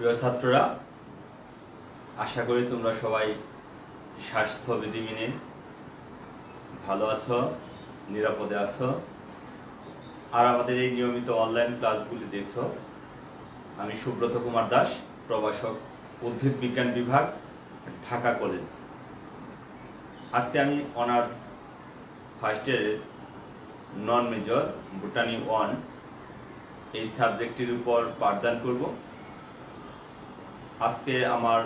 প্রিয় ছাত্ররা, আশা করি তোমরা সবাই স্বাস্থ্যবিধি মেনে ভালো আছো, নিরাপদে আছো আর আমাদের এই নিয়মিত অনলাইন ক্লাসগুলি দেখছো। আমি সুব্রত কুমার দাস, প্রভাষক, উদ্ভিদ বিজ্ঞান বিভাগ, ঢাকা কলেজ। আজকে আমি অনার্স ফার্স্ট ইয়ারের নন মেজর বোটানি 1 এই সাবজেক্টটির উপর পাঠদান করব। আজকে আমার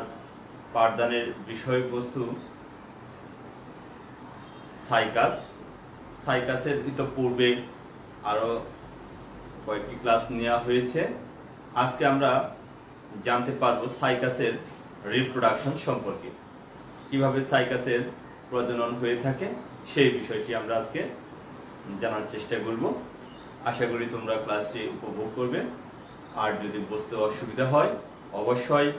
পাঠদানের বিষয়বস্তু সাইকাস। সাইকাসের ইতোপূর্বে আরও কয়েকটি ক্লাস নেওয়া হয়েছে। আজকে আমরা জানতে পারব সাইকাসের রিপ্রোডাকশন সম্পর্কে, কিভাবে সাইকাসের প্রজনন হয়ে থাকে সেই বিষয়টি আমরা আজকে জানার চেষ্টা করব। আশা করি তোমরা ক্লাসটি উপভোগ করবে। আর যদি বুঝতে অসুবিধা হয় অবশ্যই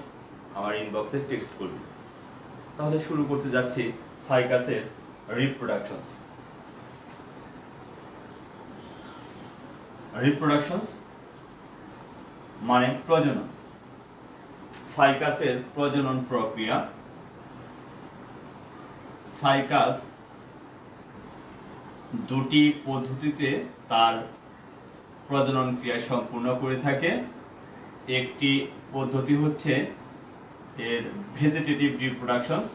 আমার ইনবক্সে টেক্সট করবে। তাহলে শুরু করতে যাচ্ছি সাইকাসের রিপ্রোডাকশনস। রিপ্রোডাকশনস মানে প্রজনন। সাইকাসের প্রজনন প্রক্রিয়া। সাইকাস দুটি পদ্ধতিতে তার প্রজনন ক্রিয়া সম্পূর্ণ করে থাকে। একটি পদ্ধতি হচ্ছে এর ভেজিটেটিভ রিপ্রোডাকশনস,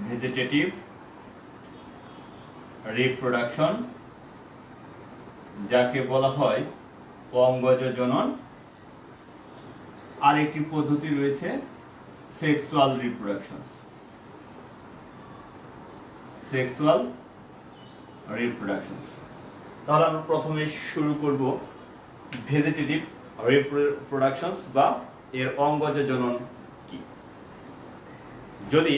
ভেজিটেটিভ রিপ্রোডাকশন, যাকে বলা হয় অঙ্গজ জনন। আর একটি পদ্ধতি রয়েছে সেক্সুয়াল রিপ্রোডাকশনস, সেক্সুয়াল রিপ্রোডাকশনস। তাহলে আমরা প্রথমে শুরু করব ভেজিটেটিভ রিপ্রোডাকশনস বা এর অঙ্গজ জনন কি। যদি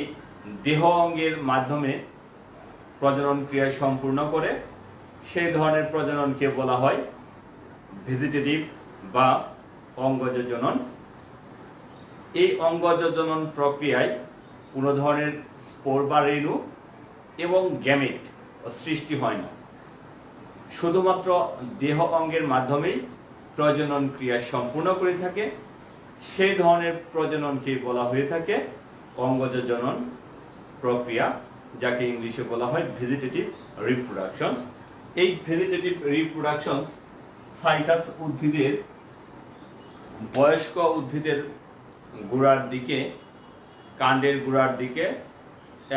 দেহ অঙ্গের মাধ্যমে প্রজনন ক্রিয়া সম্পূর্ণ করে সেই ধরনের প্রজননকে বলা হয় ভেজিটেটিভ বা অঙ্গজ জনন। এই অঙ্গজ জনন প্রক্রিয়ায় কোনো ধরনের স্পোর বা রেণু এবং গ্যামেট সৃষ্টি হয় না। শুধুমাত্র দেহ অঙ্গের মাধ্যমেই প্রজনন ক্রিয়া সম্পূর্ণ করে থাকে সেই ধরনের প্রজননকে বলা হয়ে থাকে অঙ্গজ জনন প্রক্রিয়া, যাকে ইংলিশে বলা হয় ভেজিটেটিভ রিপ্রোডাকশনস। এই ভেজিটেটিভ রিপ্রোডাকশনস সাইকাস উদ্ভিদের, বয়স্ক উদ্ভিদের গোড়ার দিকে, কাণ্ডের গোড়ার দিকে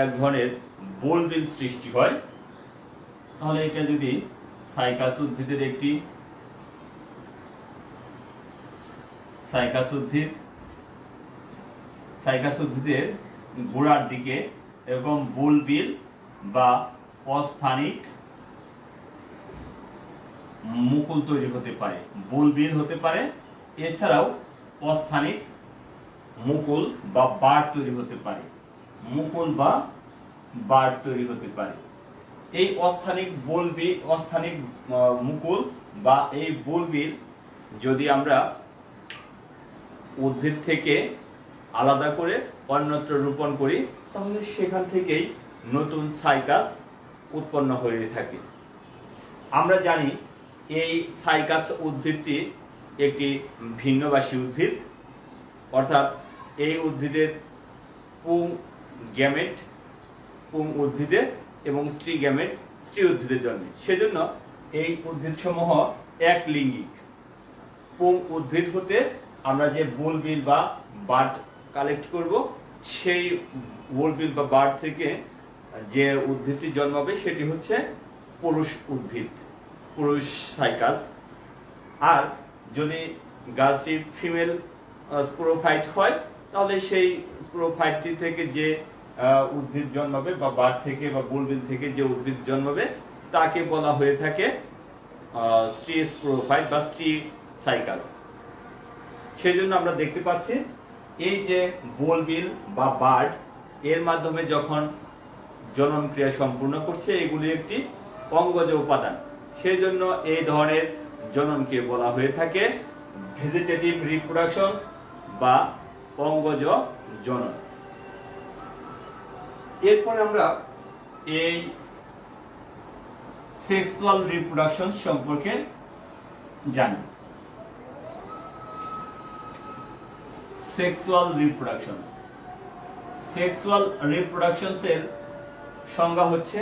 এক ধরনের বোলবিল সৃষ্টি হয়। তাহলে এটা যদি সাইকাস উদ্ভিদের একটি সাইকাস উদ্ভিদের গোড়ার দিকে এরকম বুলবিল বা অস্থানিক মুকুল তৈরি হতে পারে। বুলবিল হতে পারে, এছাড়াও অস্থানিক মুকুল বা বার তৈরি হতে পারে। মুকুল বা বার তৈরি হতে পারে। এই অস্থানিক মুকুল বা এই বুলবিল যদি আমরা উদ্ভিদ থেকে আলাদা করে অন্যত্র রোপণ করি তাহলে সেখান থেকেই নতুন সাইকাস উৎপন্ন হয়ে থাকে। আমরা জানি এই সাইকাস উদ্ভিদটি একটি ভিন্নবাসী উদ্ভিদ, অর্থাৎ এই উদ্ভিদের পুং গ্যামেট পুং উদ্ভিদে এবং স্ত্রী গ্যামেট স্ত্রী উদ্ভিদের জন্মে। সেজন্য এই উদ্ভিদসমূহ এক লিঙ্গিক। পুং উদ্ভিদ হতে আমরা যে বুলবিল বা বাড কালেক্ট করব, সেই বুলবিল বা বাড থেকে যে উদ্ভিদটি জন্মাবে সেটি হচ্ছে পুরুষ উদ্ভিদ, পুরুষ সাইকাস। আর যদি গাছটি ফিমেল স্পোরোফাইট হয় তাহলে সেই স্পোরোফাইটটি থেকে যে উদ্ভিদ জন্মাবে বা বাড থেকে বা বুলবিল থেকে যে উদ্ভিদ জন্মাবে তাকে বলা হয়ে থাকে স্ত্রী স্পোরোফাইট বা স্ত্রী সাইকাস। সেই জন্য আমরা দেখতে পাচ্ছি এই যে বুলবিল বা বাড এর মাধ্যমে যখন জনন ক্রিয়া সম্পূর্ণ করছে এগুলি একটি অঙ্গজ উপাদান। সেই জন্য এই ধরনের জননকে বলা হয়ে থাকে ভেজিটেটিভ রিপ্রোডাকশনস বা অঙ্গজ জনন। এরপর আমরা এই সেক্সুয়াল রিপ্রোডাকশন সম্পর্কে জানি। Sexual reproductions. সেক্সুয়াল রিপ্রোডাকশনস এর সংজ্ঞা হচ্ছে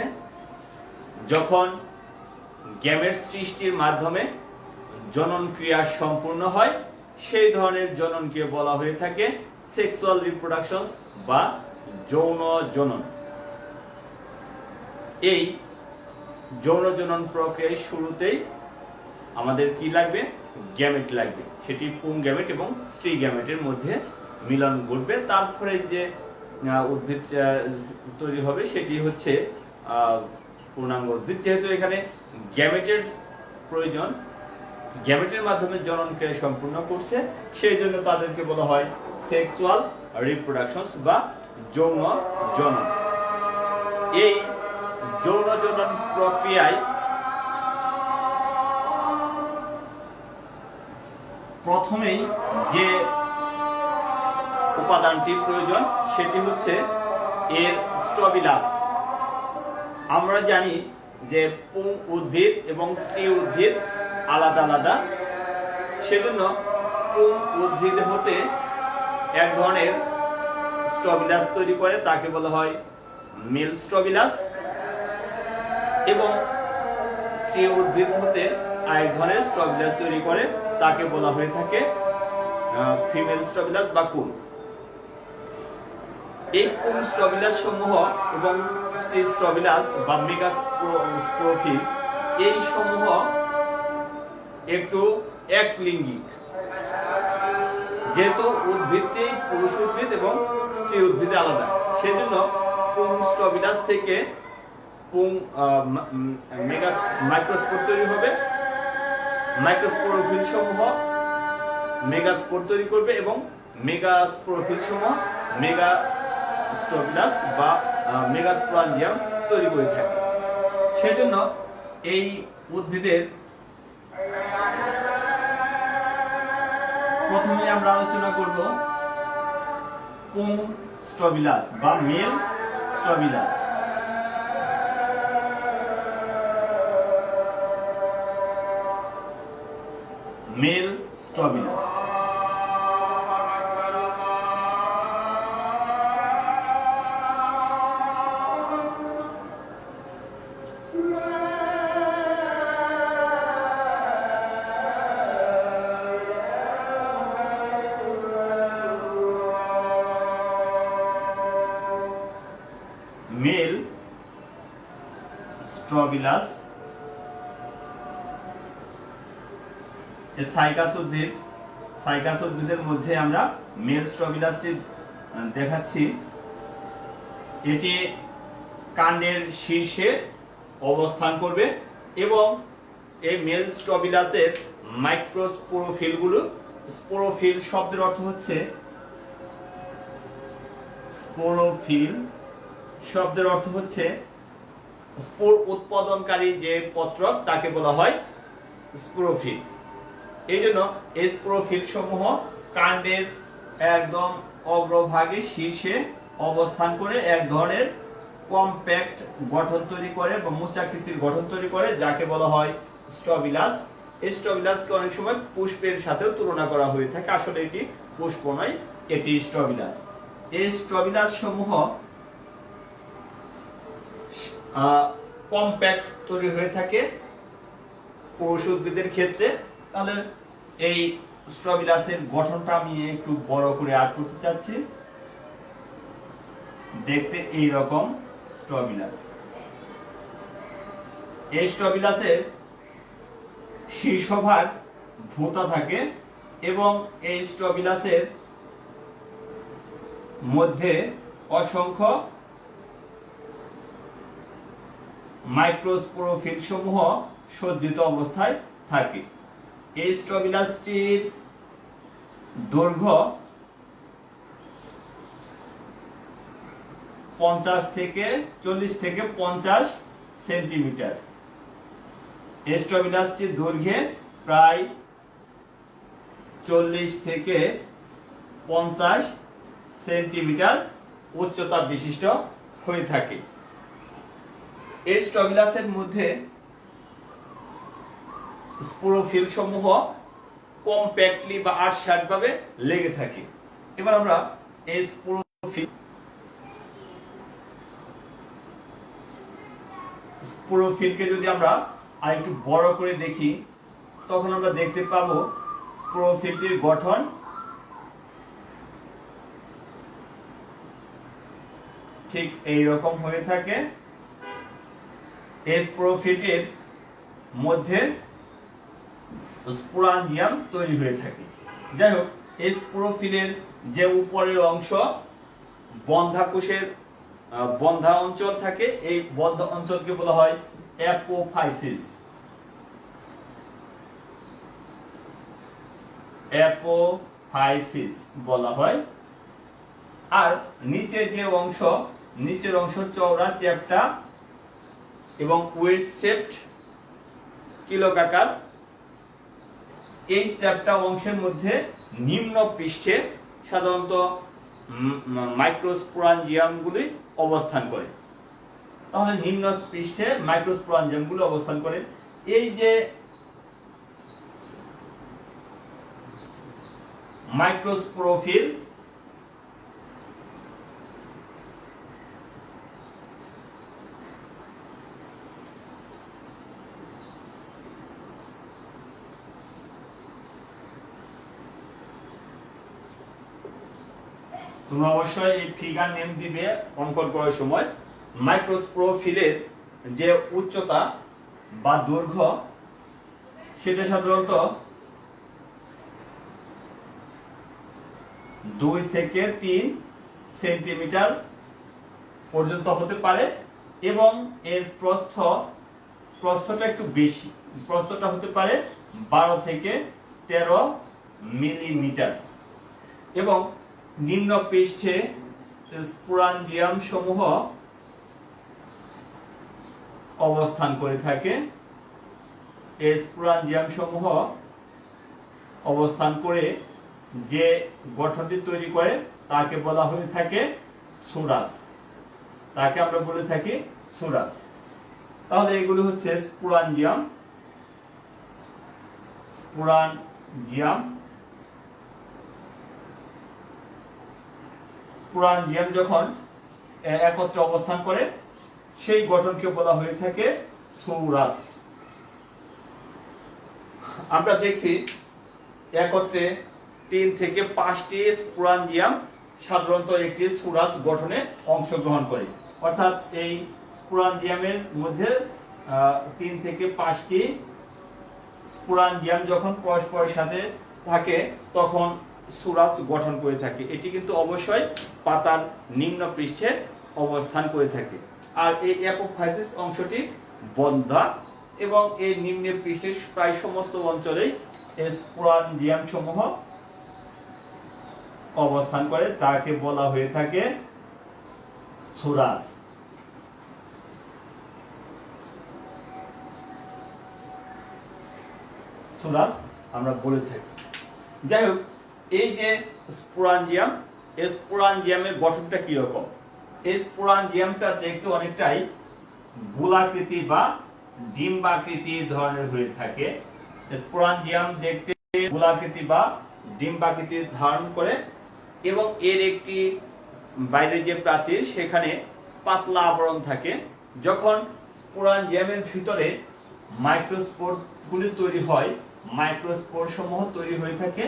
যখন গ্যামেট সৃষ্টির মাধ্যমে জনন ক্রিয়া সম্পূর্ণ হয় সেই ধরনের জননকে বলা হয়ে থাকে সেক্সুয়াল রিপ্রোডাকশনস বা যৌন জনন। এই যৌন জনন প্রক্রিয়ার শুরুতেই আমাদের কি লাগবে? গ্যামেট লাগবে। সেটি পুং গ্যামেট এবং স্ত্রী গ্যামেটের মধ্যে মিলন ঘটবে, তারপরে যে উদ্ভিদ তৈরি হবে সেটি হচ্ছে পূর্ণাঙ্গ উদ্ভিদ। যেহেতু এখানে গ্যামেটের প্রয়োজন, গ্যামেটের মাধ্যমে জনন ক্রিয়া সম্পূর্ণ করছে, সেই জন্য তাদেরকে বলা হয় সেক্সুয়াল রিপ্রোডাকশনস বা যৌন জনন। এই যৌন জনন প্রক্রিয়ায় প্রথমেই যে উপাদানটি প্রয়োজন সেটি হচ্ছে এর স্ট্রবিলাস। আমরা জানি যে পুং উদ্ভিদ এবং স্ত্রী উদ্ভিদ আলাদা আলাদা, সেজন্য পুং উদ্ভিদ হতে এক ধরনের স্ট্রবিলাস তৈরি করে, তাকে বলা হয় মেল স্ট্রবিলাস, এবং স্ত্রী উদ্ভিদ হতে আরেক ধরনের স্ট্রবিলাস তৈরি করে, তাকে বলা হয়ে থাকে ফিমেল স্ট্রবিলাস বা কুল। এই পুং স্ট্রবিলাস সমূহ এবং স্ত্রী স্ট্রবিলাস বা মেগাস্পোরোফিল এই সমূহ একটু একলিঙ্গিক, যেহেতু উদ্ভিদটি পুরুষ উদ্ভিদ এবং স্ত্রী উদ্ভিদে আলাদা, সেজন্য পুং স্ট্রবিলাস থেকে পুং মাইক্রোস্পোর তৈরি হবে, মাইক্রোস্পোরোফিল সমূহ মেগাস্পোর তৈরি করবে এবং মেগাস্পোরোফিল সমূহ মেগাস্ট্রবিলাস বা মেগাস্পোরাঞ্জিয়াম তৈরি করে থাকে। সেজন্য এই উদ্ভিদের প্রথমে আমরা আলোচনা করব পুং স্ট্রবিলাস বা মেল স্ট্রবিলাস। মেল স্ট্রবিলাস মেল স্ট্রবিলাস সাইকাস উদ্ভিদ, সাইকাস উদ্ভিদের মধ্যে আমরা মেল স্ট্রবিলাসটি দেখাচ্ছি। এটি কাণ্ডের শীর্ষে অবস্থান করবে এবং এই মেল স্ট্রবিলাসের মাইক্রোস্পোরোফিলগুলো, স্পোরোফিল শব্দের অর্থ হচ্ছে, স্পোরোফিল শব্দের অর্থ হচ্ছে স্পোর উৎপাদনকারী যে পত্রক, তাকে বলা হয় স্পোরোফিল। এই জন্য এই স্পোরোফিল সমূহ কাণ্ডের একদম অগ্রভাগে শীর্ষে অবস্থান করে এক ধরনের কম্প্যাক্ট গঠন তৈরি করে বা মোচাকৃতির গঠন তৈরি করে, যাকে বলা হয় স্ট্রবিলাস। এই স্ট্রবিলাসকে অনেক সময় পুষ্পের সাথেও তুলনা করা হয়ে থাকে, আসলে এটি পুষ্প নয়, এটি স্ট্রবিলাস। এই স্ট্রবিলাস সমূহ কম্প্যাক্ট তৈরি হয়ে থাকে পুরুষ উদ্ভিদের ক্ষেত্রে। তাহলে এই স্ট্রবিলাসের গঠনটা আমি একটু বড় করে আর্ট করতে চাচ্ছি। দেখতে এই রকম স্ট্রবিলাস। এই স্ট্রবিলাসের শীর্ষভাগ ভোঁতা থাকে এবং এই স্ট্রবিলাসের মধ্যে অসংখ্য মাইক্রোস্পোরোফিল সমূহ সজ্জিত অবস্থায় থাকে। এই স্ট্রবিলাসটির দৈর্ঘ্য 40 থেকে 50 সেন্টিমিটার। এই স্ট্রবিলাসটির দৈর্ঘ্যে প্রায় 40 থেকে 50 সেন্টিমিটার উচ্চতা বিশিষ্ট হয়ে থাকে। এই স্ট্রবিলাসের মধ্যে স্পোরোফিল সমূহ কম্প্যাক্টলি বা আটসাটভাবে লেগে থাকে। এবার আমরা এই স্পোরোফিলকে যদি আমরা আরেকটু বড় করে দেখি, তখন আমরা দেখতে পাবো স্পোরোফিলটির গঠন ঠিক এই রকম হয়ে থাকে। এই স্পোরোফিলের মধ্যে স্পোরাঞ্জিয়াম তৈরি হয়ে থাকে। যাই হোক, এই স্পোরোফিলের যে উপরের অংশ বন্ধ্যাকোষের বন্ধা অঞ্চল থাকে, এই বন্ধা অঞ্চলকে বলা হয় অ্যাপোফাইসিস। অ্যাপোফাইসিস বলা হয়। আর নিচের যে অংশ, নিচের অংশ চওড়া চ্যাপ্টা এবং ওয়েট শেপড কিলোকাকার। এই চ্যাপ্টা অংশের মধ্যে নিম্ন পৃষ্ঠে সাধারণত মাইক্রোস্পোরাঞ্জিয়ামগুলি অবস্থান করে। তাহলে নিম্ন পৃষ্ঠে মাইক্রোস্পোরাঞ্জিয়ামগুলি অবস্থান করে। এই যে মাইক্রোস্পোরোফিল, তোমরা অবশ্যই এই ফিগার নেম দিবে অঙ্কন করার সময়। মাইক্রোস্পোরোফিলের যে উচ্চতা বা দৈর্ঘ্য সেটা সাধারণত 2 থেকে 3 সেন্টিমিটার পর্যন্ত হতে পারে এবং এর প্রস্থটা একটু বেশি। প্রস্থটা হতে পারে 12 থেকে 13 মিলিমিটার। এবং নিম্ন পৃষ্ঠে স্পোরাঞ্জিয়াম সমূহ অবস্থান করে থাকে। এই স্পোরাঞ্জিয়াম সমূহ অবস্থান করে যে গঠনটি তৈরি করে তাকে বলা হয়ে থাকে সুরাস। তাকে আমরা বলে থাকি সুরাস। তাহলে এগুলো হচ্ছে স্পোরাঞ্জিয়াম। স্পোরাঞ্জিয়াম স্পোরাঞ্জিয়াম যখন একত্রে অবস্থান করে সেই গঠনকে বলা হয়ে থাকে সুরাস। আমরা দেখছি একত্রে 3 থেকে 5টি স্পোরাঞ্জিয়াম সাধারণত একটি সুরাস গঠনে অংশগ্রহণ করে। অর্থাৎ এই স্পোরাঞ্জিয়ামের মধ্যে 3 থেকে 5টি স্পোরাঞ্জিয়াম যখন পরস্পরের সাথে থাকে তখন সুরাস গঠন করে থাকে। এটি কিন্তু অবশ্যই পাতার নিম্ন পৃষ্ঠে অবস্থান করে থাকে। আর এই অ্যাপোফাইসিস অংশটি বন্ধা এবং এই নিম্ন পৃষ্ঠের প্রায় সমস্ত অঞ্চলেই স্পোরাঞ্জিয়াম সমূহ অবস্থান করে। তাকে বলা হয়ে থাকে সুরাস। সুরাস আমরা বলে থাকি। যাই হোক, এই যে স্পোরাঞ্জিয়াম, এই স্পোরাঞ্জিয়ামের গঠনটা কি রকম? এই স্পোরাঞ্জিয়ামটা দেখতে অনেকটাই গোলাকৃতি বা ডিম্বাকৃতির ধরনের হয়ে থাকে। স্পোরাঞ্জিয়াম দেখতে গোলাকৃতি বা ডিম্বাকৃতির ধারণ করে এবং এর একটি বাইরের যে প্রাচীর সেখানে পাতলা আবরণ থাকে। যখন স্পোরাঞ্জিয়ামের ভিতরে মাইক্রোস্পোরগুলি তৈরি হয়, মাইক্রোস্পোর সমূহ তৈরি হয়ে থাকে,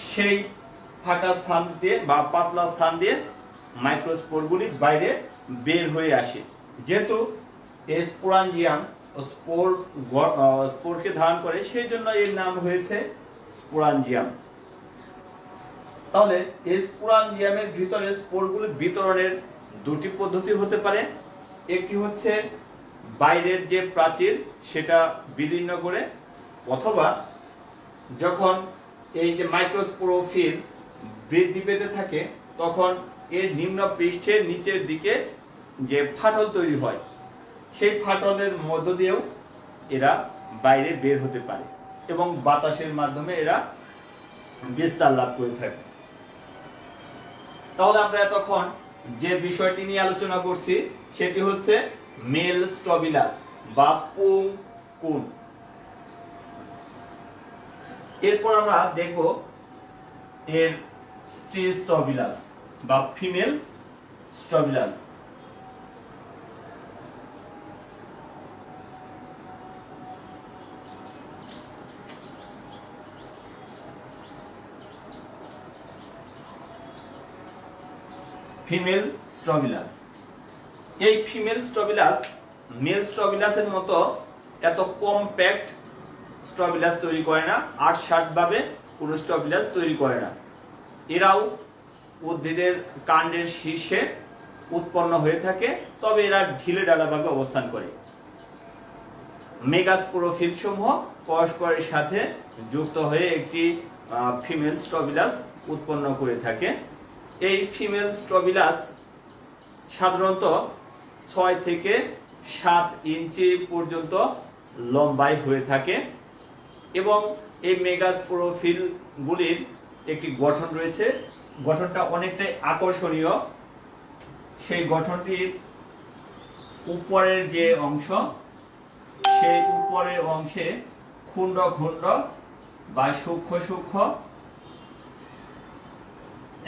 সেই ফাঁকা স্থান দিয়ে বা পাতলা স্থান দিয়ে মাইক্রোস্পোরগুলি বাইরে বের হয়ে আসে। যেহেতু এই স্পোরাঞ্জিয়াম স্পোরকে ধারণ করে সেই জন্য এর নাম হয়েছে স্পোরাঞ্জিয়াম। তাহলে এই স্পোরাঞ্জিয়ামের ভিতরে স্পোরগুলি বিতরণের দুটি পদ্ধতি হতে পারে। একটি হচ্ছে বাইরের যে প্রাচীর সেটা বিদীর্ণ করে, অথবা যখন এই যে মাইক্রোস্পোরোফিল বৃদ্ধি পেতে থাকে তখন এর নিম্ন পৃষ্ঠের নিচের দিকে যে ফাটল তৈরি হয় সেই ফাটলের মধ্য দিয়েও এরা বাইরে বের হতে পারে এবং বাতাসের মাধ্যমে এরা বিস্তার লাভ করে থাকে। তাহলে আমরা এতক্ষণ যে বিষয়টি নিয়ে আলোচনা করছি সেটি হচ্ছে মেল স্ট্রবিলাস বা পুং কুন। এরপর আমরা দেখব এর স্ত্রী স্ট্রবিলাস বা ফিমেল স্ট্রবিলাস। ফিমেল স্ট্রবিলাস, এই ফিমেল স্ট্রবিলাস মেল স্ট্রবিলাসের মতো এত কম্প্যাক্ট স্ট্রবিলাস তৈরি করে না, ৮-৬০ ভাবে কোনো স্ট্রবিলাস তৈরি করে না। এরাও উদ্ভিদের কাণ্ডের শীর্ষে উৎপন্ন হয়ে থাকে, তবে এরা ঢিলে ঢালাভাবে অবস্থান করে। মেগাস্পোরোফিল সমূহ পরস্পরের সাথে যুক্ত হয়ে একটি ফিমেল স্ট্রবিলাস উৎপন্ন করে থাকে। এই ফিমেল স্ট্রবিলাস সাধারণত ৬ থেকে ৭ ইঞ্চি পর্যন্ত লম্বায় হয়ে থাকে এবং এই মেগাস্পোরোফিল গুলির একটি গঠন রয়েছে। গঠনটা অনেকটাই আকর্ষণীয়। সেই গঠনটির উপরের যে অংশ, সেই উপরের অংশে খুন্ড খুন্ড বা সূক্ষ্ম সূক্ষ্ম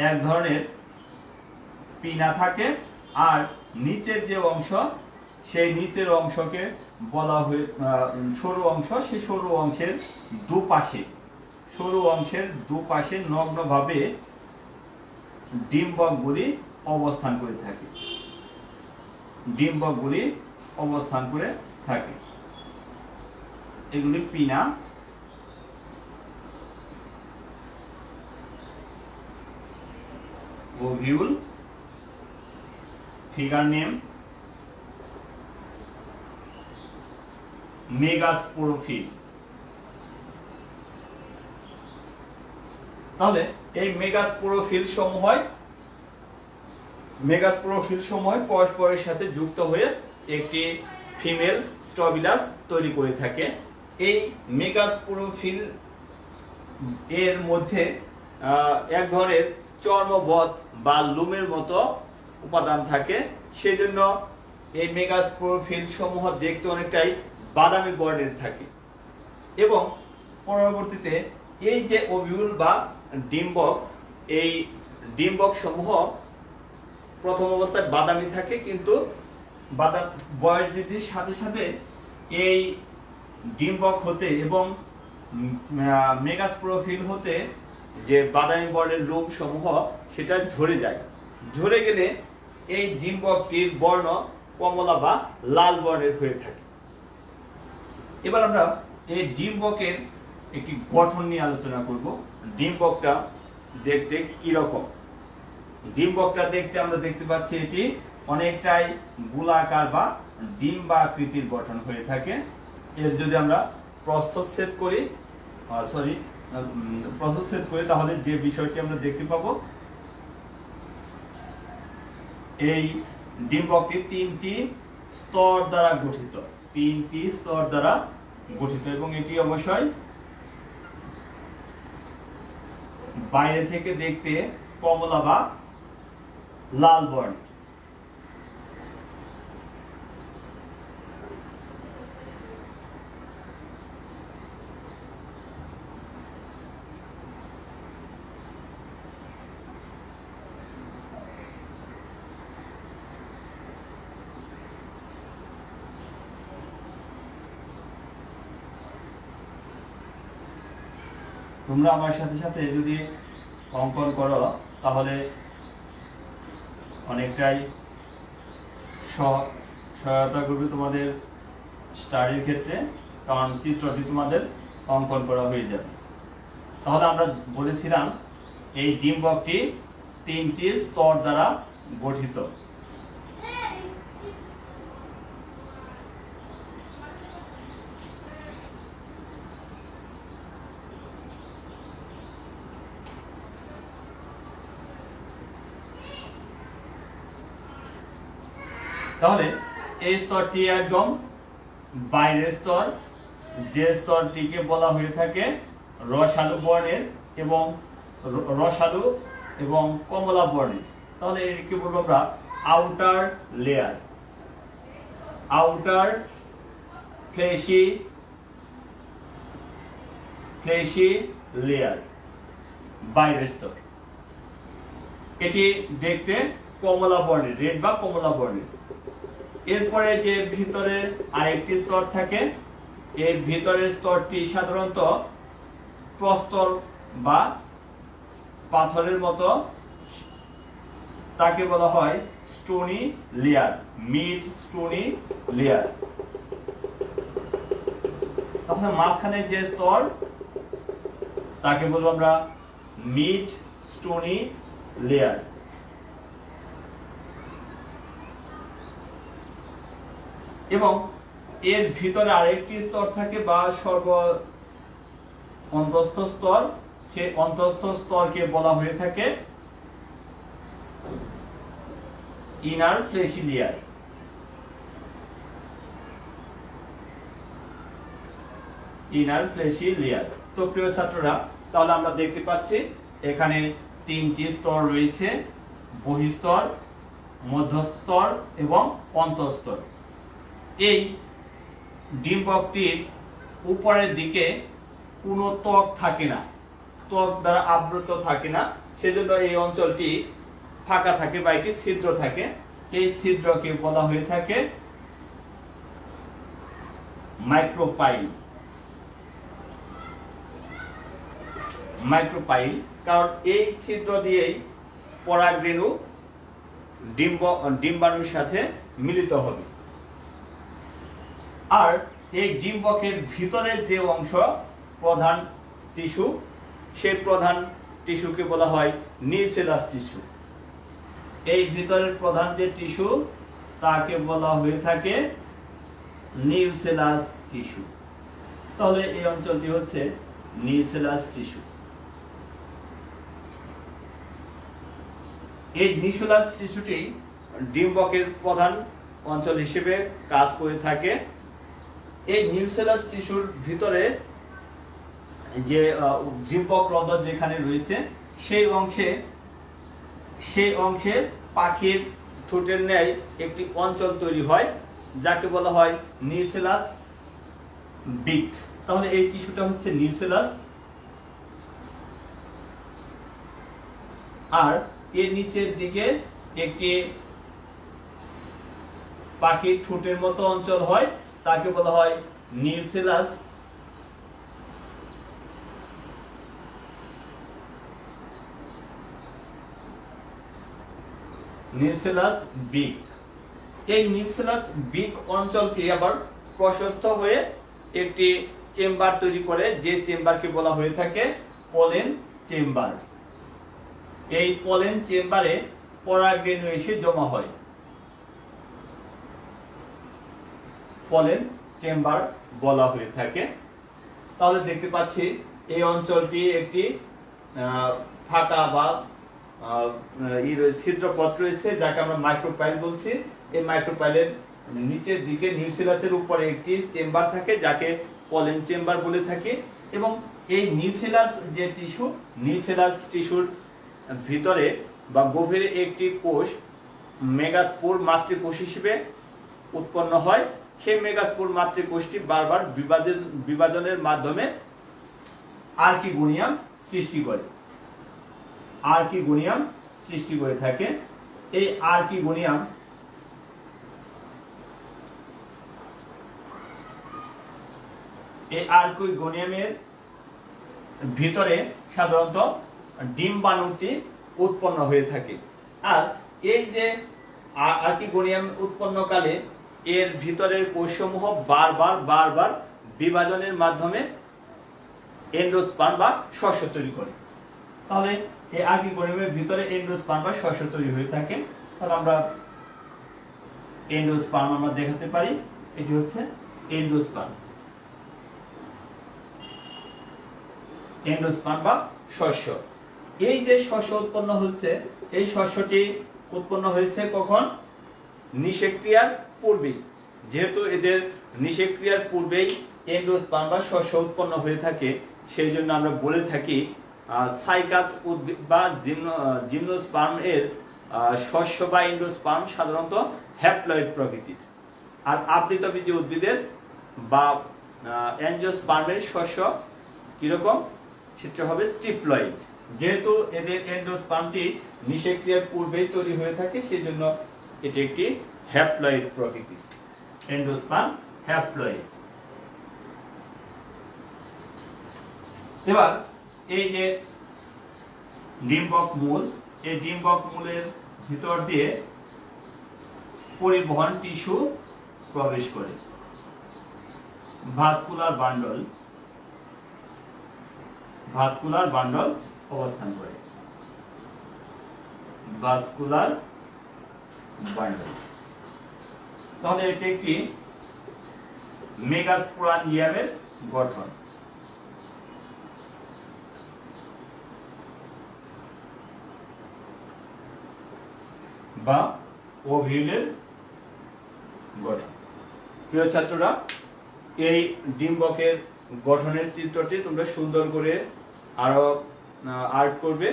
এক ধরনের পিনা থাকে, আর নিচের যে অংশ, সেই নিচের অংশকে বলা হয় সরু অংশ। সেই সরু অংশের দুপাশে নগ্নভাবে ডিম্বকগুলি অবস্থান করে থাকে। এগুলি pinna. Ovule, figure name megasporophyll. তাহলে এই মেগাস্পোরোফিল সমূহ পরস্পরের সাথে যুক্ত হয়ে একটি ফিমেল স্ট্রবিলাস তৈরি করে থাকে। এই মেগাস্পোরোফিল এর মধ্যে এক ধরনের চর্মবৎ বা লুমের মতো উপাদান থাকে। সেজন্য এই মেগাস্পোরোফিল সমূহ দেখতে অনেকটাই বাদামি বর্ণের থাকে এবং পরবর্তীতে এই যে ওভিউল বা ডিম্বক, এই ডিম্বক সমূহ প্রথম অবস্থায় বাদামি থাকে, কিন্তু বয়স বৃদ্ধির সাথে সাথে এই ডিম্বক হতে এবং মেগাস্পোরোফিল হতে যে বাদামি বর্ণের লোম সমূহ সেটা ঝরে গেলে এই ডিম্বকটির বর্ণ কমলা বা লাল বর্ণের হয়ে থাকে। এবার আমরা এই ডিম্বকের একটি গঠন নিয়ে আলোচনা করব। ডিম্বকটা দেখতে কিরকম? ডিম্বকটা দেখতে আমরা দেখতে পাচ্ছি এটি অনেকটাই গোলাকার বা ডিম্বাকৃতির গঠন হয়ে থাকে। এর যদি আমরা প্রস্থচ্ছেদ করি তাহলে যে বিষয়টি আমরা দেখতে পাবো, এই ডিম্বকটি তিনটি স্তর দ্বারা গঠিত এবং এটি অবশ্যই বাইরে থেকে দেখতে কমলা বা লাল বর্ণ। তোমরা আমার সাথে সাথে যদি অঙ্কন করো তাহলে অনেকটাই সহায়তা করবে তোমাদের স্টাডির ক্ষেত্রে, কারণ চিত্রটি তোমাদের অঙ্কন করা হয়ে যাবে। তাহলে আমরা বলেছিলাম এই ডিম্বকটি তিনটি স্তর দ্বারা গঠিত। তাহলে এই স্তরটি একদম বাইরের স্তর, যে স্তরটিকে বলা হয়ে থাকে রসালো বর্ণের এবং কমলা বর্ণের। তাহলে একে বলবো আমরা আউটার ফ্লেশি লেয়ার, বাইরের স্তর। এটি দেখতে কমলা বর্ণের, রেড বা কমলা বর্ণের। এরপরে যে ভিতরে আরেকটি স্তর থাকে, এর ভিতরের স্তরটি সাধারণত প্রস্তর বা পাথরের মতো, তাকে বলা হয় stony layer, mid stony layer. তাহলে মাঝখানে যে স্তর তাকে বলবো আমরা মিড স্টোনি লেয়ার। এবং এর ভিতরে আরেকটি স্তর থাকে বা সর্ব অন্তঃস্থ স্তর, সেই অন্তঃস্থ স্তরকে বলা হয়ে থাকে inner fleshy layer. Inner fleshy layer. তো প্রিয় ছাত্ররা, তাহলে আমরা দেখতে পাচ্ছি এখানে তিনটি স্তর রয়েছে, বহিঃস্তর, মধ্যস্তর এবং অন্তঃস্তর। এই ডিম্বকটির উপরের দিকে কোনো ত্বক থাকে না, ত্বক দ্বারা আবৃত থাকে না, সেজন্য এই অঞ্চলটি ফাঁকা থাকে বা একটি ছিদ্র থাকে। এই ছিদ্রকে বলা হয়ে থাকে মাইক্রোপাইল। মাইক্রোপাইল, কারণ এই ছিদ্র দিয়েই পরাগরেণু ডিম্বাণুর সাথে মিলিত হবে। আর এই ডিম্বকের ভিতরের যে অংশ প্রধান টিস্যু, সেই প্রধান টিস্যুকে বলা হয় নিউসেলাস টিস্যু। এই ভিতরের প্রধান যে টিস্যু তাকে বলা হয়ে থাকে নিউসেলাস টিস্যু। তাহলে এই অঞ্চলটি হচ্ছে নিউসেলাস টিস্যু। এই নিউসেলাস টিস্যুটি ডিম্বকের প্রধান অঞ্চল হিসেবে কাজ করে থাকে। এই নিউসেলাস টিস্যুর ভিতরে যে ডিম্বক রন্ধ্র যেখানে রয়েছে, সেই অংশে পাখির ঠোঁটের ন্যায় একটি অঞ্চল তৈরি হয়, যাকে বলা হয় নিউসেলাস বিক। তাহলে এই টিস্যুটা হচ্ছে নিউসেলাস। আর এর নিচের দিকে একটি পাখির ঠোঁটের মতো অঞ্চল হয়, তাকে বলা হয় নিউসেলাস বিক। এই নিউসেলাস বিক অঞ্চলটি আবার প্রশস্ত হয়ে একটি চেম্বার তৈরি করে, যে চেম্বারকে বলা হয়ে থাকে পলেন চেম্বার। এই পলেন চেম্বারে পরাগরেণু এসে জমা হয়, পলেন চেম্বার বলা হয়ে থাকে। তাহলে দেখতে পাচ্ছি এই অঞ্চলটি একটি ফাঁকা বা ছিদ্রপথ রয়েছে, যাকে আমরা মাইক্রোপাইল বলছি। এই মাইক্রোপাইলের নিচের দিকে নিউসেলাসের উপরে একটি চেম্বার থাকে, যাকে পলেন চেম্বার বলে থাকে। এবং এই নিউসেলাস যে টিস্যু, নিউসেলাস টিস্যুর ভিতরে বা গভীরে একটি কোষ মেগাস্পোর মাতৃকোষ হিসেবে উৎপন্ন হয়। সেই মেগাস্পোর মাতৃকোষটি বারবার বিভাজনের মাধ্যমে আর্কিগোনিয়াম সৃষ্টি করে, আর্কিগোনিয়াম সৃষ্টি করে থাকে। এই আর্কিগোনিয়ামের ভিতরে সাধারণত ডিম্বাণুটি উৎপন্ন হয়ে থাকে। আর এই যে আর্কিগোনিয়াম উৎপন্নকালে এর ভিতরের কোষসমূহ বারবার বিভাজনের মাধ্যমে এন্ডোস্পার্ম বা শস্য তৈরি করে। তাহলে এই আর্কিগোনিয়ামের ভিতরে এন্ডোস্পার্ম বা শস্য তৈরি হয়ে থাকে। তাহলে আমরা এন্ডোস্পার্ম আমরা দেখাতে পারি, এটি হচ্ছে এন্ডোস্পার্ম। এন্ডোস্পার্ম বা শস্য। এই যে শস্য উৎপন্ন হচ্ছে, এই শস্যটি উৎপন্ন হয়েছে কখন? নিষেক্রিয়ার পূর্বে। যেহেতু এদের নিষেক্রিয়ার পূর্বেই এন্ডোস্পার্ম বা শস্য উৎপন্ন হয়ে থাকে, সেই জন্য আমরা বলে থাকি সাইকাস উদ্ভিদ বা জিমনোস্পার্ম এর শস্য বা এন্ডোস্পার্ম সাধারণত হ্যাপ্লয়েড প্রকৃতির। আর আবৃতবীজী উদ্ভিদের বা অ্যাঞ্জিওস্পার্মের শস্য কিরকম? চিত্র হবে ট্রিপ্লয়েড যেহেতু এদের এন্ডোস্পার্মটি নিষেক্রিয়ার পূর্বেই তৈরি হয়ে থাকে, সেই জন্য এটি একটি হ্যাপ্লয়েড প্রকৃতি। Endosperm haploid. এবার এই যে ডিম্বক মূল, এই ডিম্বক মূলের ভিতর দিয়ে পরিবহন টিস্যু প্রবেশ করে। ভাস্কুলার বান্ডল অবস্থান করে। Vascular bundle. তাহলে এটি একটি মেগাস্পোরাঞ্জিয়ামের গঠন। বা ওভিউলের গঠন। প্রিয় ছাত্ররা, এই ডিম্বকের গঠনের চিত্রটি তোমরা সুন্দর করে আরো আর্ট করবে,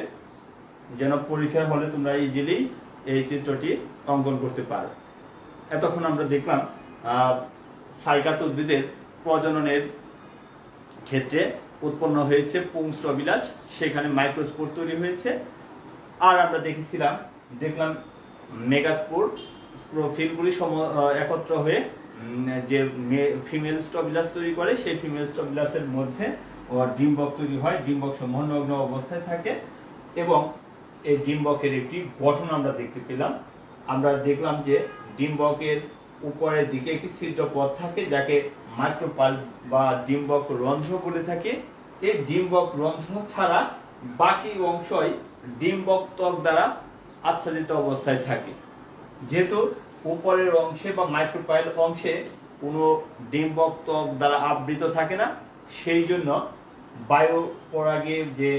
যেন পরীক্ষার হলে তোমরা ইজিলি এই চিত্রটি অঙ্কন করতে পারো। এতক্ষণ আমরা দেখলাম সাইকাস উদ্ভিদের প্রজননের ক্ষেত্রে উৎপন্ন হয়েছে পুংস্টবিলাস, সেখানে মাইক্রোস্পোর তৈরি হয়েছে। আর আমরা দেখলাম মেগাস্পোর, স্পোরোফিলগুলি একত্র হয়ে যে ফিমেল স্টবিলাস তৈরি করে, সেই ফিমেল স্টবিলাসের মধ্যে ডিম্বক তৈরি হয়। ডিম্বক সমূহ নগ্ন অবস্থায় থাকে এবং এই ডিম্বকের একটি গঠন আমরা দেখতে পেলাম। আমরা দেখলাম যে ডিম্বকের উপরের দিকে একটি ছিদ্র পথ থাকে, যাকে মাইক্রোপাল্প বা ডিম্বক রন্ধ্র বলে থাকে। এই ডিম্বক রন্ধ্র ছাড়া বাকি অংশই ডিম্বক ত্বক দ্বারা আচ্ছাদিত অবস্থায় থাকে। যেহেতু উপরের অংশে বা মাইক্রোপাইল অংশে কোনো ডিম্বক ত্বক দ্বারা আবৃত থাকে না, সেই জন্য বায়ু পরাগে যে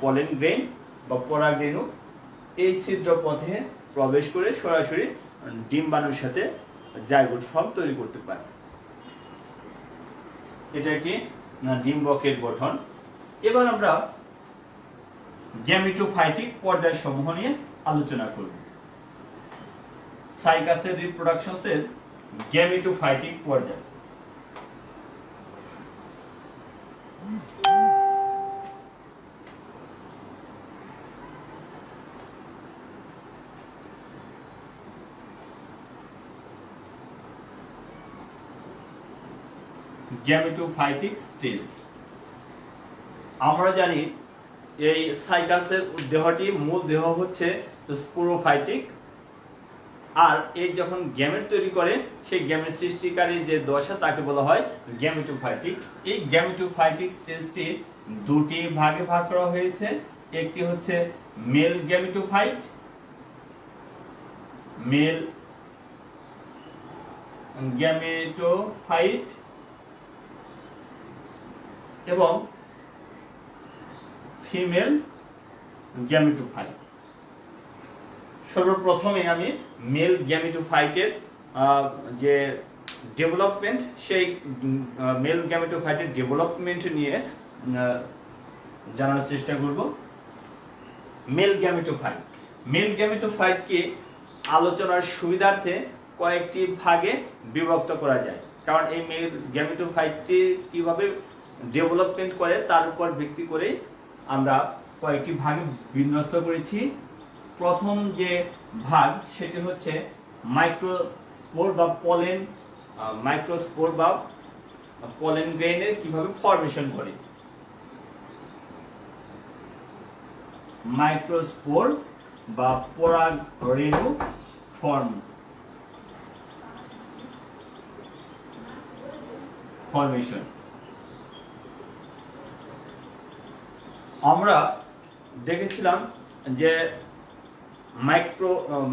পলেন গ্রেইন বা পরাগরেণু এই ছিদ্র পথে প্রবেশ করে সরাসরি ডিম্বাণুর সাথে জাইগোট ফর্ম তৈরি করতে পারে। এটা কি ডিম্বকের গঠন। এবার আমরা গ্যামেটোফাইটিক পর্যায় সমূহ নিয়ে আলোচনা করব। সাইকাসের রিপ্রোডাকশনসের গ্যামেটোফাইটিক পর্যায়। Gametophytic stage. আমরা জানি এই সাইকাসের দেহটি, মূল দেহ হচ্ছে স্পোরোফাইটিক। আর এই যখন গ্যামেট তৈরি করে, সেই গ্যামেট সৃষ্টিকারী যে দশা তাকে বলা হয় গ্যামেটোফাইটিক। এই গ্যামেটোফাইটিক স্টেজটি দুটি ভাগে ভাগ করা হয়েছে। একটি হচ্ছে মেল গ্যামেটোফাইট, এবং ফিমেল গ্যামেটোফাইট। সর্বপ্রথমে আমি মেল গ্যামেটোফাইটের যে ডেভেলপমেন্ট, সেই মেল গ্যামেটোফাইটের ডেভেলপমেন্ট নিয়ে জানার চেষ্টা করব। মেল গ্যামেটোফাইটকে আলোচনার সুবিধার্থে কয়েকটি ভাগে বিভক্ত করা যায়, কারণ এই মেল গ্যামেটোফাইটটি কিভাবে ডেভেলপমেন্ট করে তার উপর ভিত্তি করে আমরা কয়েকটি ভাগে বিন্যস্ত করেছি। প্রথম যে ভাগ সেটি হচ্ছে মাইক্রোস্পোর বা পলেন গ্রেইনের কিভাবে ফর্মেশন করে। মাইক্রোস্পোর বা পরাগরেণু ফর্মেশন। আমরা দেখেছিলাম যে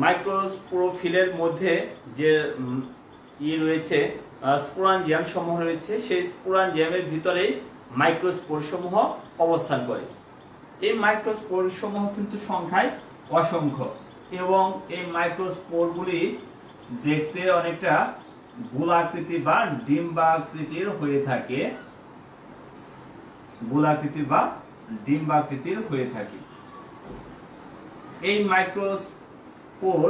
মাইক্রোস্পোরোফিলের মধ্যে যে রয়েছে, স্পোরাঞ্জিয়াম সমূহ রয়েছে, সেই স্পোরাঞ্জিয়ামের ভিতরেই মাইক্রোস্পোর সমূহ অবস্থান করে। এই মাইক্রোস্পোর সমূহ কিন্তু সংখ্যায় অসংখ্য, এবং এই মাইক্রোস্পোরগুলি দেখতে অনেকটা গোলাকৃতি বা ডিম্বাকৃতির হয়ে থাকে। এই মাইক্রোস্পোর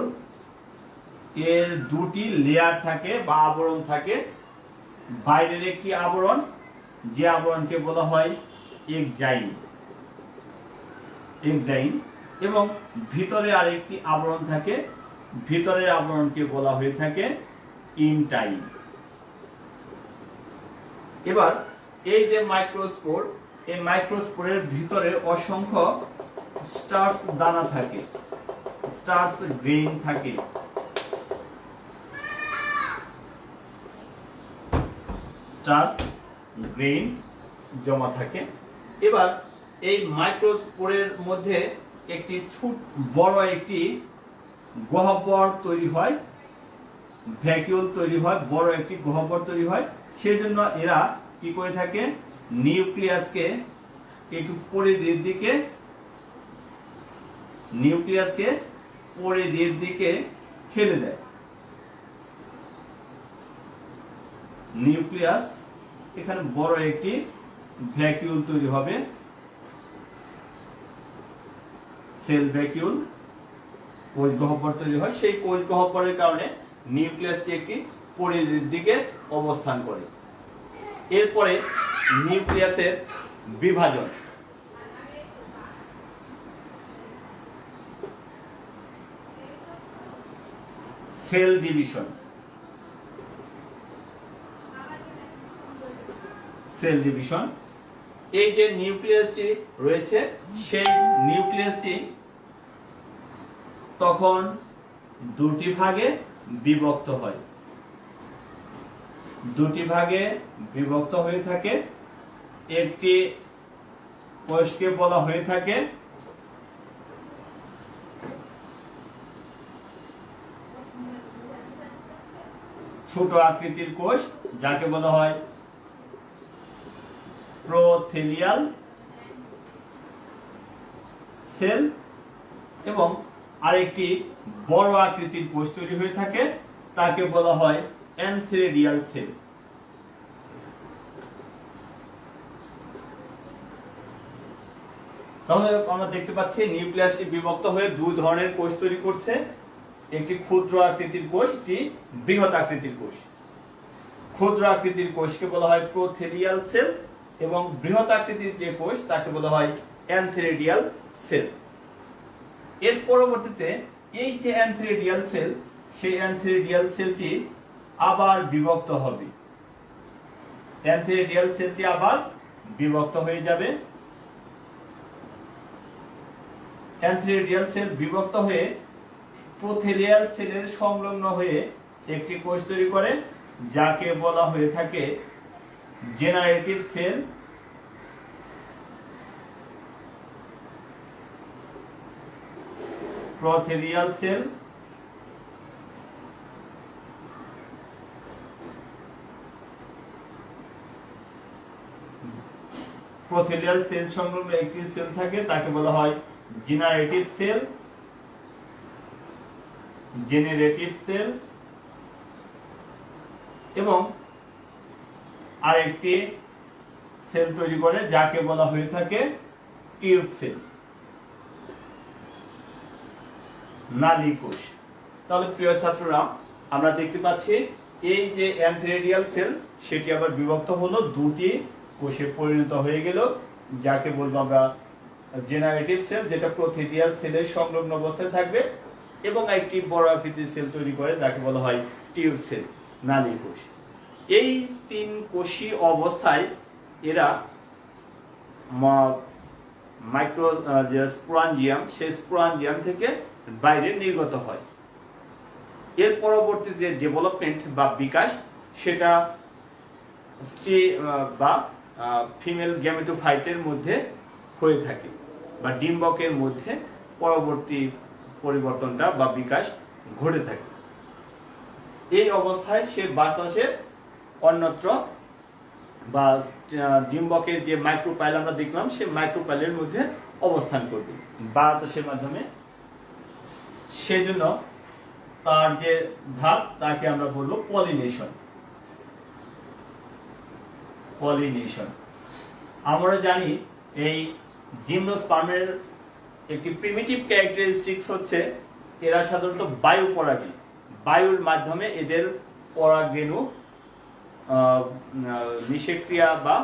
এর দুটি লেয়ার থাকে বা আবরণ থাকে। বাইরের একটি আবরণ, যে আবরণকে বলা হয় এক্সাইল, এনজাইম, এবং ভিতরে আরেকটি আবরণ থাকে, ভিতরের আবরণকে বলা হয়ে থাকে ইনটাইম। এবার এই যে মাইক্রোস্পোর, এই মাইক্রোস্পোরের ভিতরে অসংখ্য স্টার্চ দানা থাকে, স্টার্চ গ্রেইন থাকে। স্টার্চ গ্রেইন জমা থাকে। এবার এই মাইক্রোস্পোরের মধ্যে একটি বড় একটি গহ্বর তৈরি হয়, ভ্যাকিউল তৈরি হয়, বড় একটি গহ্বর তৈরি হয়। সেই জন্য এরা কি করে থাকে, নিউক্লিয়াসকে একটু পরিধির দিকে, নিউক্লিয়াসকে পরিধির দিকে ঠেলে দেয়। নিউক্লিয়াস, এখানে বড় একটি ভ্যাকিউল তৈরি হবে, সেল ভ্যাকিউল, কোষ গহ্বর তৈরি হয়। সেই কোষ গহ্বরের কারণে নিউক্লিয়াসটি একটি পরিধির দিকে অবস্থান করে। এরপরে নিউক্লিয়াসের বিভাজন। Cell division. সেল ডিভিশন, এই যে নিউক্লিয়াসটি রয়েছে, সেই নিউক্লিয়াসটি তখন দুটি ভাগে বিভক্ত হয়, দুটি ভাগে বিভক্ত হয়ে থাকে। একটি কোষকে বলা হয়ে থাকে ছোট আকৃতির কোষ, যাকে বলা হয় প্রোথেলিয়াল সেল, এবং আরেকটি বড় আকৃতির কোষ তৈরি হয়ে থাকে, তাকে বলা হয় অ্যানথেরিডিয়াল সেল। তাহলে আমরা দেখতে পাচ্ছি নিউক্লিয়াসটি বিভক্ত হয়ে দুই ধরনের কোষ তৈরি করছে, একটি ক্ষুদ্র আকৃতির কোষ, একটি বৃহৎ আকৃতির কোষ। ক্ষুদ্র আকৃতির কোষকে বলা হয় প্রোথেলিয়াল সেল, এবং বৃহৎ আকৃতির যে কোষ তাকে বলা হয় অ্যানথেরিডিয়াল সেল। এর পরবর্তীতে এই যে অ্যানথেরিডিয়াল সেল, সেই অ্যানথেরিডিয়াল সেলটি আবার বিভক্ত হবে, অ্যানথেরিডিয়াল সেলটি আবার বিভক্ত হয়ে যাবে। অ্যানথেরিডিয়াল সেল বিভক্ত হয়ে প্রোথেলিয়াল সেলের সংলগ্ন হয়ে একটি কোষ তৈরি করে, যাকে বলা হয়ে থাকে জেনারেটিভ সেল। প্রোথেলিয়াল সেল, প্রোথেলিয়াল সেল সংলগ্ন একটি সেল থাকে, তাকে বলা হয় জেনারেটিভ সেল। জেনারেটিভ সেল, এবং আরেকটি সেল তৈরি করে, যাকে বলা হয়ে থাকে টিউব সেল, নালী কোষ। তাহলে প্রিয় ছাত্ররা, আমরা দেখতে পাচ্ছি এই যে অ্যানথেরিডিয়াল সেল, সেটি আবার বিভক্ত হলো, দুটি কোষে পরিণত হয়ে গেল, যাকে বলবো আমরা জেনারেটিভ সেল, যেটা প্রোথেলিয়াল সেলের সংলগ্ন অবস্থায় থাকবে, এবং একটি বড় আকৃতির সেল তৈরি করে, যাকে বলা হয় টিউব সেল, নালী কোষ। এই তিন কোষী অবস্থায় এরা মাইক্রো যে স্পোরাঞ্জিয়াম, সেই স্পোরাঞ্জিয়াম থেকে বাইরে নির্গত হয়। এর পরবর্তী যে ডেভেলপমেন্ট বা বিকাশ, সেটা স্ত্রী বা ফিমেল গ্যামেটোফাইটের মধ্যে হয়ে থাকে, বা ডিম্বকের মধ্যে পরবর্তী পরিবর্তনটা বা বিকাশ ঘটে থাকে। এই অবস্থায় সে বাতাসে অন্যত্র বা ডিম্বকের যে মাইক্রোপাইল আমরা দেখলাম, সেই মাইক্রোপাইলের মধ্যে অবস্থান করবে বাতাসের মাধ্যমে। সেজন্য তার যে ধাপ, তাকে আমরা বলবো পলিনেশন। পলিনেশন, আমরা জানি এই জিমনোস্পার্মের একটি প্রিমিটিভ ক্যারেক্টারিস্টিক্স হচ্ছে এরা সাধারণত বায়ু পরাগী, বায়ুর মাধ্যমে এদের পরাগরেণু নিষেক ক্রিয়া বা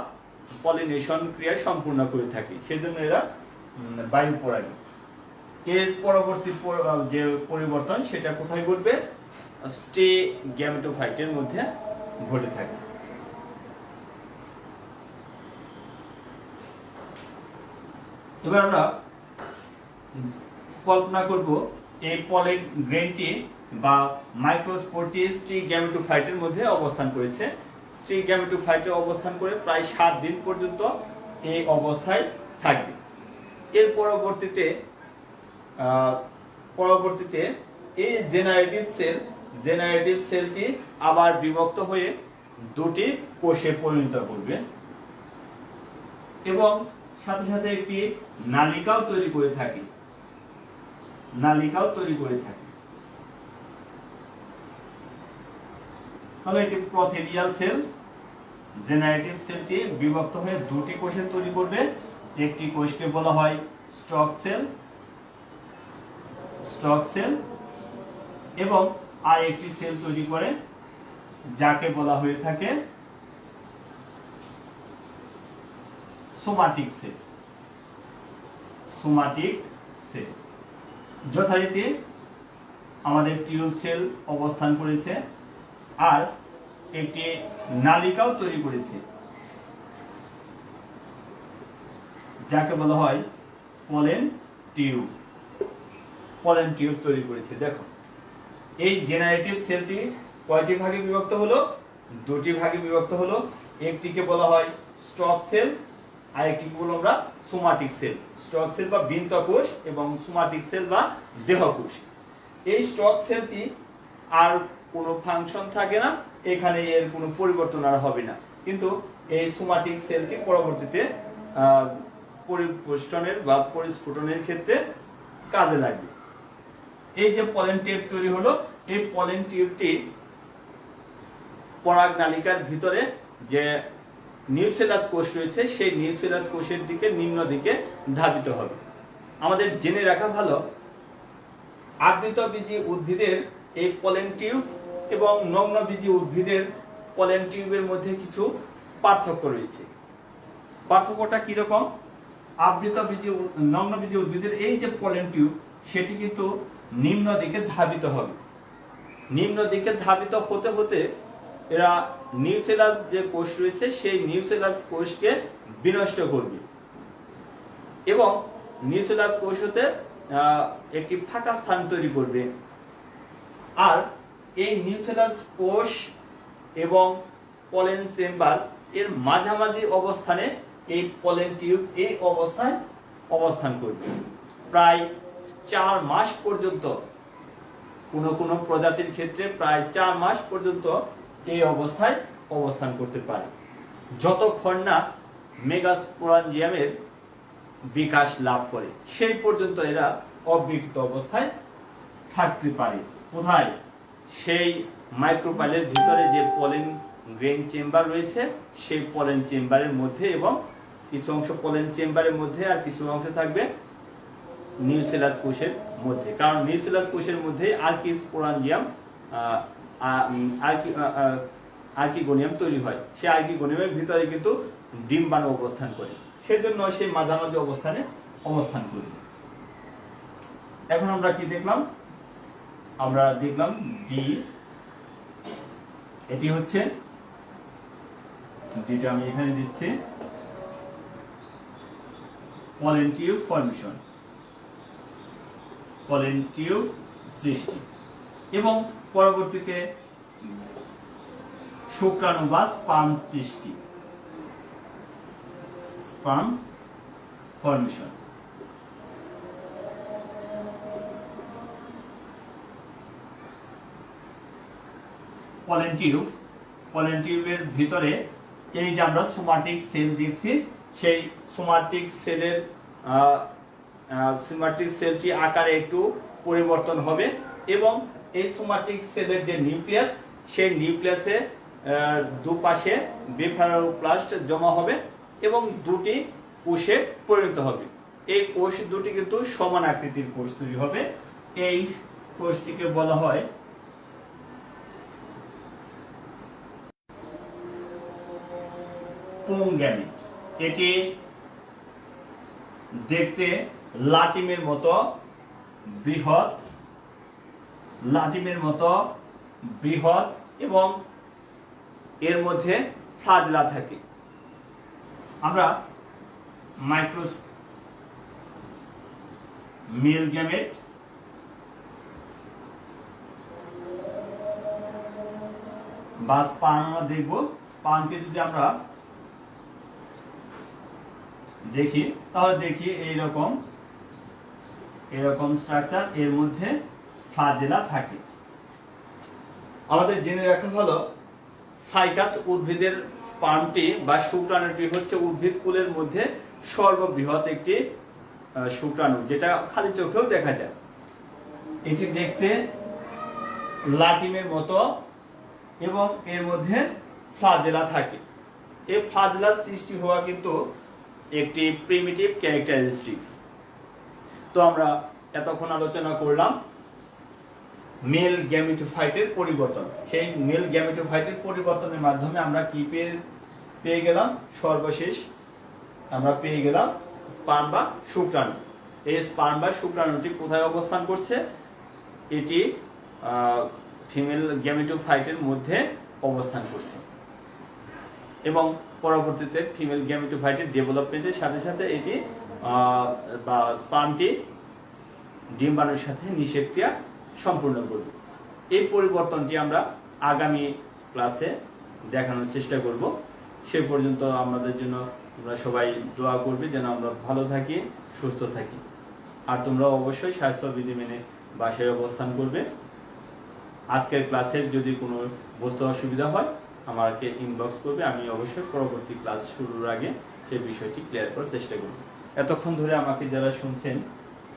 পলিনেশন ক্রিয়া সম্পূর্ণ করে থাকে। সেজন্য এরা বায়ু পরাগী। এর পরবর্তী যে পরিবর্তন সেটা কোথায় ঘটবে? স্টেগেমেটোফাইটের মধ্যে ঘটে থাকে। এবার আমরা কল্পনা করব এই পলেন গ্রেনটি বা মাইক্রোস্পোরটি স্টেগেমেটোফাইটের মধ্যে অবস্থান করেছে। স্টেগেমেটোফাইটে অবস্থান করে প্রায় 7 দিন পর্যন্ত এই অবস্থায় থাকবে। এর পরবর্তীতে এই জেনারেটিভ সেলটি আবার বিভক্ত হয়ে দুটি কোষে পরিণত করবে এবং সাথে সাথে একটি নালিকাও তৈরি করে থাকে। তাহলে এটি প্রথেলিয়াল সেল। জেনারেটিভ সেলটি বিভক্ত হয়ে দুটি কোষে তৈরি করবে। একটি কোষকে বলা হয় স্টক সেল এবং আর একটি সেল তৈরি করে যাকে বলা হয়ে থাকে সোমাটিক সেল। যথারীতি আমাদের টিউব সেল অবস্থান করেছে আর একটি নালিকাও তৈরি করেছে যাকে বলা হয় পলেন টিউব তৈরি করেছে। দেখো এই জেনারেটিভ সেলটি কয়টি ভাগে বিভক্ত হলো? দুটি ভাগে বিভক্ত হলো। একটিকে বলা হয় স্টক সেল আর একটিকে বলবো আমরা সোমাটিক সেল। স্টক সেল বা বৃন্তকোষ এবং সোমাটিক সেল বা দেহকোষ। এই স্টক সেলটি আর কোনো ফাংশন থাকে না, এখানে এর কোনো পরিবর্তন আর হবে না, কিন্তু এই সোমাটিক সেলটি পরবর্তীতে পরিপুষ্টনের বা পরিস্ফুটনের ক্ষেত্রে কাজে লাগবে। এই যে পলেন টিউব তৈরি হলো, এই পলেন টিউবটি পরাগ নালিকার ভিতরে যে নিউসেলাস কোষ রয়েছে সেই নিউসেলাস কোষের দিকে নিম্ন দিকে ধাবিত হবে। আমাদের জেনে রাখা ভালো আবৃতবীজী উদ্ভিদের এই পলেন টিউব এবং নগ্নবীজী উদ্ভিদের পলেন টিউবের মধ্যে কিছু পার্থক্য রয়েছে। পার্থক্যটা কিরকম? নগ্নবীজী উদ্ভিদের এই যে পলেন টিউব সেটি কিন্তু নিম্ন দিকে ধাবিত হবে। নিম্ন দিকে ধাবিত হতে হতে এরা নিউসেলাস যে কোষ রয়েছে সেই নিউসেলাস কোষকে বিনষ্ট করবে এবং নিউসেলাস কোষ হতে একটি ফাঁকা স্থান তৈরি করবে। আর এই নিউসেলাস কোষ এবং পলেন চেম্বার এর মাঝামাঝি অবস্থানে এই পলেন টিউব এই অবস্থায় অবস্থান করবে। প্রায় 4 মাস পর্যন্ত, কোন প্রজাতির ক্ষেত্রে প্রায় 4 মাস পর্যন্ত এই অবস্থায় অবস্থান করতে পারে, যতক্ষণ না মেগাস্পোরাঞ্জিয়ামের বিকাশ লাভ করে সেই পর্যন্ত এরা অবিকৃত অবস্থায় থাকতে পারে। কোথায়? সেই মাইক্রোপাইলের ভিতরে যে পলেন গ্রেন চেম্বার রয়েছে সেই পলেন চেম্বারের মধ্যে, এবং কিছু অংশ পলেন চেম্বারের মধ্যে আর কিছু অংশ থাকবে নিউসেলাস কোষের মধ্যে। কারণ নিউসেলাস কোষের মধ্যে আর্কিস্পোরাঞ্জিয়াম আর্কিগোনিয়াম তৈরি হয়। সেই আর্কিগোনিয়ামের ভিতরে কিন্তু ডিম্বাণু অবস্থান করে, সেজন্য সেই মাঝামাঝি অবস্থানে অবস্থান করবে। এখন আমরা কি দেখলাম? আমরা দেখলাম ডি, এটি হচ্ছে যেটা আমি এখানে দিচ্ছি pollen tube formation, pollen tube সৃষ্টি এবং পরবর্তীতে শুক্রাণু বা স্পার্ম সৃষ্টি, স্পার্ম ফর্মেশন। পলেন টিউবের ভিতরে এই যে আমরা সোমাটিক সেল দেখছি, সেই সোমাটিক সেলটি আকারে একটু পরিবর্তন হবে এবং এই সোমাটিক সেলের যে নিউক্লিয়াস, সেই নিউক্লিয়াসে দুপাশে ব্লেফারোপ্লাস্ট জমা হবে এবং দুটি কোষে পরিণত হবে। এই কোষ দুটি কিন্তু সমান আকৃতির কোষ তৈরি হবে। এই কোষটিকে বলা হয় পুংগ্যামিট। এটি দেখতে লাটিমের মতো বৃহৎ, এবং এর মধ্যে ফ্লাজেলা থাকে। আমরা মেল গ্যামেট বা স্পার্ম দেখব। স্পার্মকে যদি আমরা দেখি তাহলে দেখি এইরকম স্ট্রাকচার, এর মধ্যে ফ্লাজেলা থাকে। আমাদের জেনে রাখা হলো সাইকাস উদ্ভিদের স্পার্মটি বা শুক্রাণুটি হচ্ছে উদ্ভিদ কুলের মধ্যে সর্ববৃহৎ একটি শুক্রাণু, যেটা খালি চোখেও দেখা যায়। এটি দেখতে লাটিমের মতো এবং এর মধ্যে ফ্লাজেলা থাকে। এই ফ্লাজেলা সৃষ্টি হওয়া কিন্তু একটি প্রিমিটিভ ক্যারেক্টারিস্টিক্স। তো আমরা এতক্ষণ আলোচনা করলাম মেল গ্যামেটোফাইটের পরিবর্তন। সেই মেল গ্যামেটোফাইটের পরিবর্তনের মাধ্যমে আমরা কি পেয়ে গেলাম? সর্বশেষ আমরা পেয়ে গেলাম স্পার্ম বা শুক্রাণু। এই স্পার্ম বা শুক্রাণুটি কোথায় অবস্থান করছে? এটি ফিমেল গ্যামেটোফাইটের মধ্যে অবস্থান করছে এবং পরবর্তীতে ফিমেল গ্যামেটোফাইটের ডেভেলপমেন্টের সাথে সাথে এটি বা স্পার্মটি ডিম্বাণুর সাথে নিষেক্রিয়া সম্পূর্ণ করবে। এই পরিবর্তনটি আমরা আগামী ক্লাসে দেখানোর চেষ্টা করব। সে পর্যন্ত আমাদের জন্য তোমরা সবাই দোয়া করবে যেন আমরা ভালো থাকি, সুস্থ থাকি। আর তোমরা অবশ্যই স্বাস্থ্যবিধি মেনে বাসায় অবস্থান করবে। আজকের ক্লাসের যদি কোনো বুঝতে অসুবিধা হয় আমাকে ইনবক্স করবে, আমি অবশ্যই পরবর্তী ক্লাস শুরুর আগে সেই বিষয়টি ক্লিয়ার করার চেষ্টা করব। এতক্ষণ ধরে আমাকে যারা শুনছেন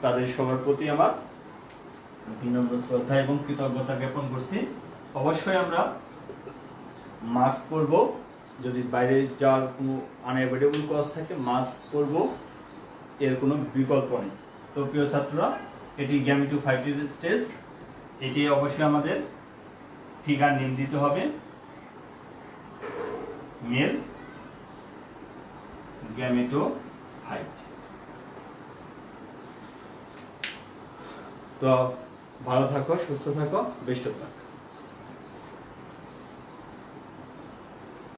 তাদের সবার প্রতি আমার বিনম্র শ্রদ্ধা এবং কৃতজ্ঞতা জ্ঞাপন করছি। অবশ্যই আমরা মাস্ক পরব, যদি বাইরে যাওয়ার কোনো আনএভয়েডেবল কজ থাকে মাস্ক পরব, এর কোনো বিকল্প নেই। তো প্রিয় ছাত্ররা, এটি গ্যামেটোফাইটের স্টেজ। এটি অবশ্যই আমাদের ফিগার নেম দিতে হবে, মেল গ্যামেটোফাইট। তো ভালো থাকো, সুস্থ থাকো, বেস্ট অফ লাক।